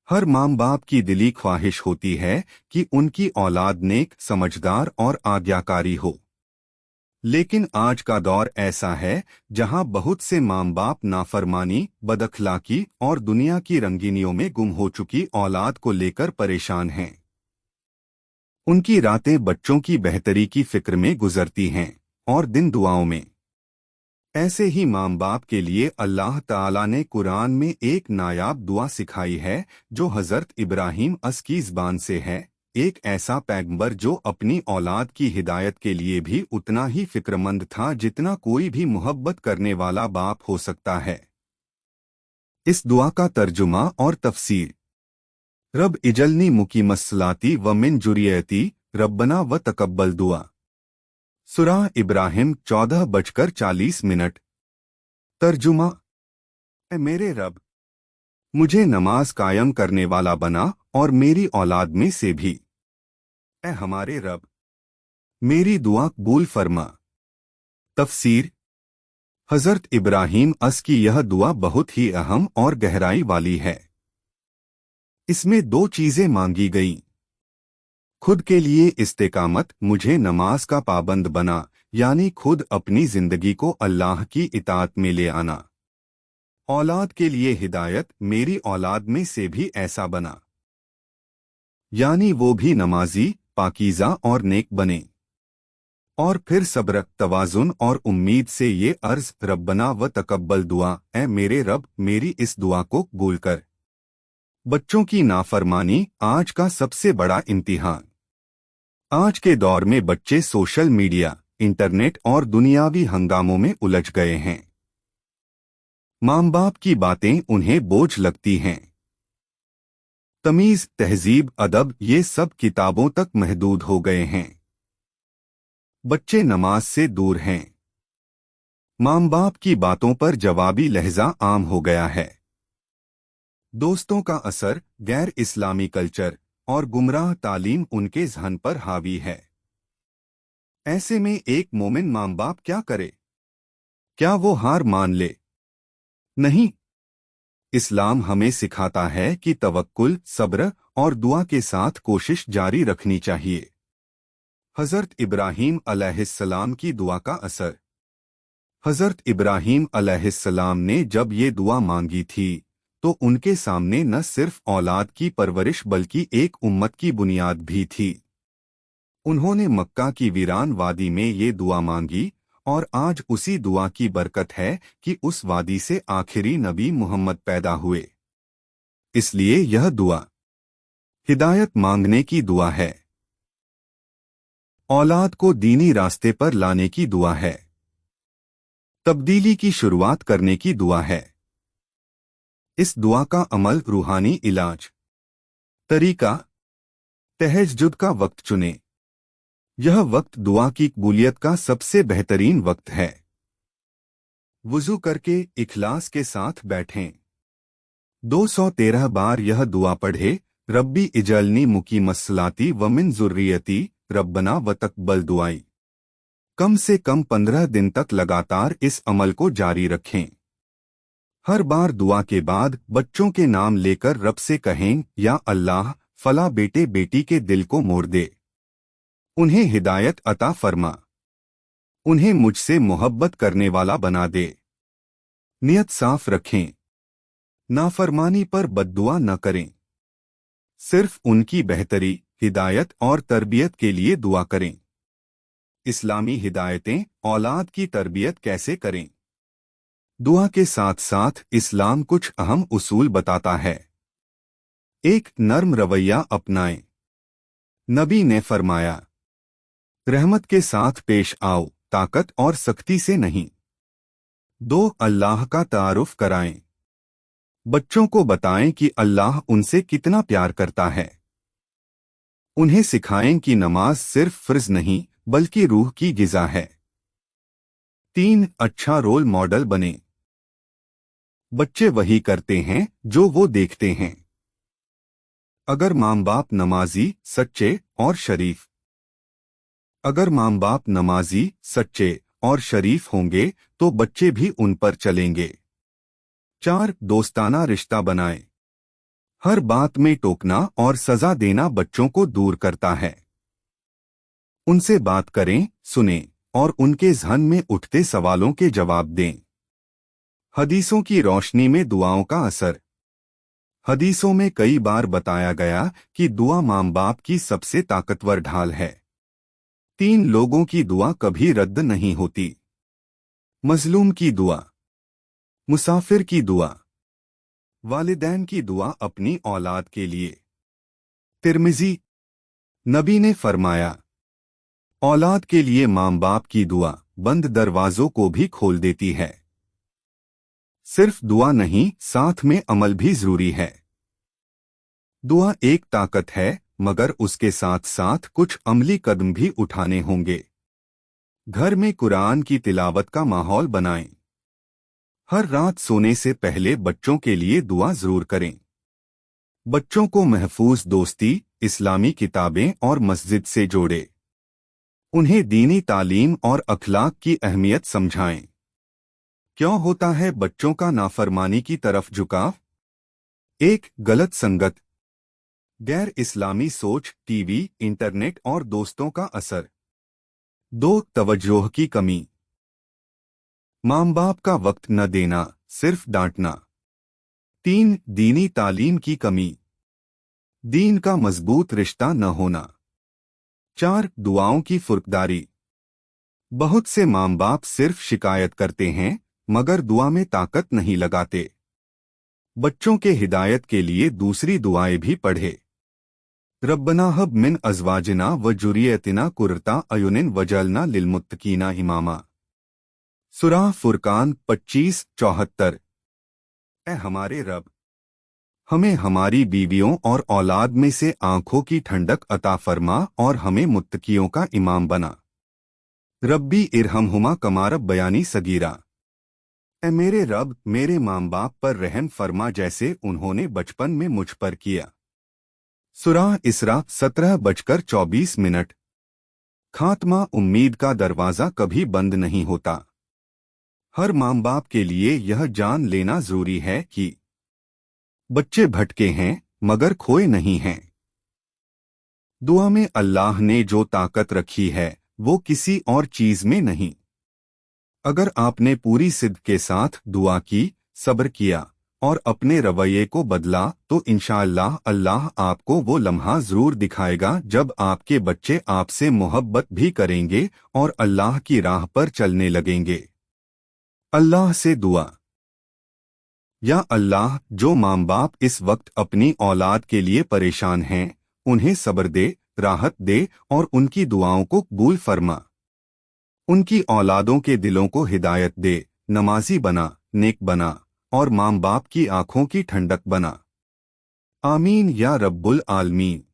हर माँ बाप की दिली ख्वाहिश होती है कि उनकी औलाद नेक, समझदार और आज्ञाकारी हो। लेकिन आज का दौर ऐसा है जहां बहुत से माँ बाप नाफरमानी, बदअखलाकी और दुनिया की रंगीनियों में गुम हो चुकी औलाद को लेकर परेशान हैं। उनकी रातें बच्चों की बेहतरी की फिक्र में गुजरती हैं और दिन दुआओं में। ऐसे ही माँ बाप के लिए अल्लाह ताला ने कुरान में एक नायाब दुआ सिखाई है जो हज़रत इब्राहीम की ज़बान से है। एक ऐसा पैगंबर जो अपनी औलाद की हिदायत के लिए भी उतना ही फिक्रमंद था जितना कोई भी मोहब्बत करने वाला बाप हो सकता है। इस दुआ का तर्जुमा और तफसीर। रब इजलनी मुकीमस्सलाती व मिन जुरियती रब्बना व तकब्बल दुआ। सूरह इब्राहिम 14:40। तर्जुमा। ऐ मेरे रब, मुझे नमाज कायम करने वाला बना और मेरी औलाद में से भी। ऐ हमारे रब, मेरी दुआ कबूल फरमा। तफसीर। हज़रत इब्राहीम की यह दुआ बहुत ही अहम और गहराई वाली है। इसमें दो चीजें मांगी गईं। खुद के लिए इस्तेकामत, मुझे नमाज का पाबंद बना, यानी खुद अपनी जिंदगी को अल्लाह की इताअत में ले आना। औलाद के लिए हिदायत, मेरी औलाद में से भी ऐसा बना, यानी वो भी नमाजी, पाकीज़ा और नेक बने। और फिर सब्र, तवाज़ुन और उम्मीद से ये अर्ज, रब्बना व तकब्बल दुआ, ऐ मेरे रब, मेरी इस दुआ को कबूल कर। बच्चों की नाफरमानी आज का सबसे बड़ा इम्तिहान। आज के दौर में बच्चे सोशल मीडिया, इंटरनेट और दुनियावी हंगामों में उलझ गए हैं। माँ बाप की बातें उन्हें बोझ लगती हैं। तमीज़, तहजीब, अदब, ये सब किताबों तक महदूद हो गए हैं। बच्चे नमाज से दूर हैं। माँ बाप की बातों पर जवाबी लहजा आम हो गया है। दोस्तों का असर, गैर इस्लामी कल्चर और गुमराह तालीम उनके ज़हन पर हावी है। ऐसे में एक मोमिन माँ बाप क्या करे? क्या वो हार मान ले? नहीं। इस्लाम हमें सिखाता है कि तवक्कुल, सब्र और दुआ के साथ कोशिश जारी रखनी चाहिए। हज़रत इब्राहीम अलैहिस्सलाम की दुआ का असर। हज़रत इब्राहीम अलैहिस्सलाम ने जब ये दुआ मांगी थी तो उनके सामने न सिर्फ औलाद की परवरिश बल्कि एक उम्मत की बुनियाद भी थी। उन्होंने मक्का की वीरान वादी में ये दुआ मांगी और आज उसी दुआ की बरकत है कि उस वादी से आखिरी नबी मोहम्मद पैदा हुए। इसलिए यह दुआ हिदायत मांगने की दुआ है। औलाद को दीनी रास्ते पर लाने की दुआ है। तब्दीली की शुरुआत करने की दुआ है। इस दुआ का अमल रूहानी इलाज। तरीका। तहज्जुद का वक्त चुनें। यह वक्त दुआ की कबूलियत का सबसे बेहतरीन वक्त है। वुज़ू करके इखलास के साथ बैठें। 213 बार यह दुआ पढ़े, रब्बी इजलनी मुकीमस्सलाती व मिन ज़ुर्रियती रब्बना व तक़ब्बल दुआई। कम से कम 15 दिन तक लगातार इस अमल को जारी रखें। हर बार दुआ के बाद बच्चों के नाम लेकर रब से कहें, या अल्लाह, फला बेटे बेटी के दिल को मोड़ दे, उन्हें हिदायत अता फरमा, उन्हें मुझसे मोहब्बत करने वाला बना दे। नियत साफ रखें। नाफरमानी पर बद्दुआ न करें। सिर्फ उनकी बेहतरी, हिदायत और तरबियत के लिए दुआ करें। इस्लामी हिदायतें, औलाद की तरबियत कैसे करें? दुआ के साथ साथ इस्लाम कुछ अहम उसूल बताता है। एक, नर्म रवैया अपनाएं। नबी ने फरमाया, रहमत के साथ पेश आओ, ताकत और सख्ती से नहीं। 2, अल्लाह का तारुफ कराएं। बच्चों को बताएं कि अल्लाह उनसे कितना प्यार करता है। उन्हें सिखाएं कि नमाज सिर्फ फर्ज नहीं बल्कि रूह की गिज़ा है। 3, अच्छा रोल मॉडल बने। बच्चे वही करते हैं जो वो देखते हैं। अगर माँ बाप नमाजी, सच्चे और शरीफ अगर माँ बाप नमाजी, सच्चे और शरीफ होंगे तो बच्चे भी उन पर चलेंगे। 4, दोस्ताना रिश्ता बनाएं। हर बात में टोकना और सजा देना बच्चों को दूर करता है। उनसे बात करें, सुनें और उनके ज़हन में उठते सवालों के जवाब दें। हदीसों की रोशनी में दुआओं का असर। हदीसों में कई बार बताया गया कि दुआ माँ बाप की सबसे ताकतवर ढाल है। 3 लोगों की दुआ कभी रद्द नहीं होती। मजलूम की दुआ, मुसाफिर की दुआ, वालिदैन की दुआ अपनी औलाद के लिए। तिर्मिज़ी। नबी ने फरमाया, औलाद के लिए माँ बाप की दुआ बंद दरवाजों को भी खोल देती है। सिर्फ दुआ नहीं, साथ में अमल भी जरूरी है। दुआ एक ताकत है, मगर उसके साथ साथ कुछ अमली कदम भी उठाने होंगे। घर में कुरान की तिलावत का माहौल बनाएं। हर रात सोने से पहले बच्चों के लिए दुआ जरूर करें। बच्चों को महफूज दोस्ती, इस्लामी किताबें और मस्जिद से जोड़ें। उन्हें दीनी तालीम और अखलाक की अहमियत समझाएं। क्यों होता है बच्चों का नाफरमानी की तरफ झुकाव? 1. गलत संगत, गैर इस्लामी सोच, टीवी, इंटरनेट और दोस्तों का असर। 2. तवज्जोह की कमी, माँ बाप का वक्त न देना, सिर्फ डांटना। 3. दीनी तालीम की कमी, दीन का मजबूत रिश्ता न होना। 4. दुआओं की फुर्कदारी, बहुत से माँ बाप सिर्फ शिकायत करते हैं मगर दुआ में ताकत नहीं लगाते। बच्चों के हिदायत के लिए दूसरी दुआएं भी पढ़े। रब्बना हब मिन अज़वाजिना व जुर्रियतिना कुर्रता अयुनिन वजअलना लिलमुत्तकीना इमामा। सूरह फुरकान 25-74। ऐ हमारे रब, हमें हमारी बीवियों और औलाद में से आंखों की ठंडक अता फरमा और हमें मुत्तकियों का इमाम बना। रब्बी इरहमहुमा कमा रब्बयानी सगीरा। ऐ मेरे रब, मेरे माँ बाप पर रहम फरमा जैसे उन्होंने बचपन में मुझ पर किया। सूरह इसरा 17:24। खात्मा, उम्मीद का दरवाज़ा कभी बंद नहीं होता। हर माँ बाप के लिए यह जान लेना जरूरी है कि बच्चे भटके हैं मगर खोए नहीं हैं। दुआ में अल्लाह ने जो ताकत रखी है वो किसी और चीज में नहीं। अगर आपने पूरी सिद्ध के साथ दुआ की, सब्र किया और अपने रवैये को बदला तो इंशाअल्लाह अल्लाह आपको वो लम्हा जरूर दिखाएगा जब आपके बच्चे आपसे मोहब्बत भी करेंगे और अल्लाह की राह पर चलने लगेंगे। अल्लाह से दुआ। या अल्लाह, जो माँ बाप इस वक्त अपनी औलाद के लिए परेशान हैं, उन्हें सब्र दे, राहत दे और उनकी दुआओं को कबूल फरमा। उनकी औलादों के दिलों को हिदायत दे, नमाजी बना, नेक बना और माँ बाप की आंखों की ठंडक बना। आमीन या रब्बुल आलमीन।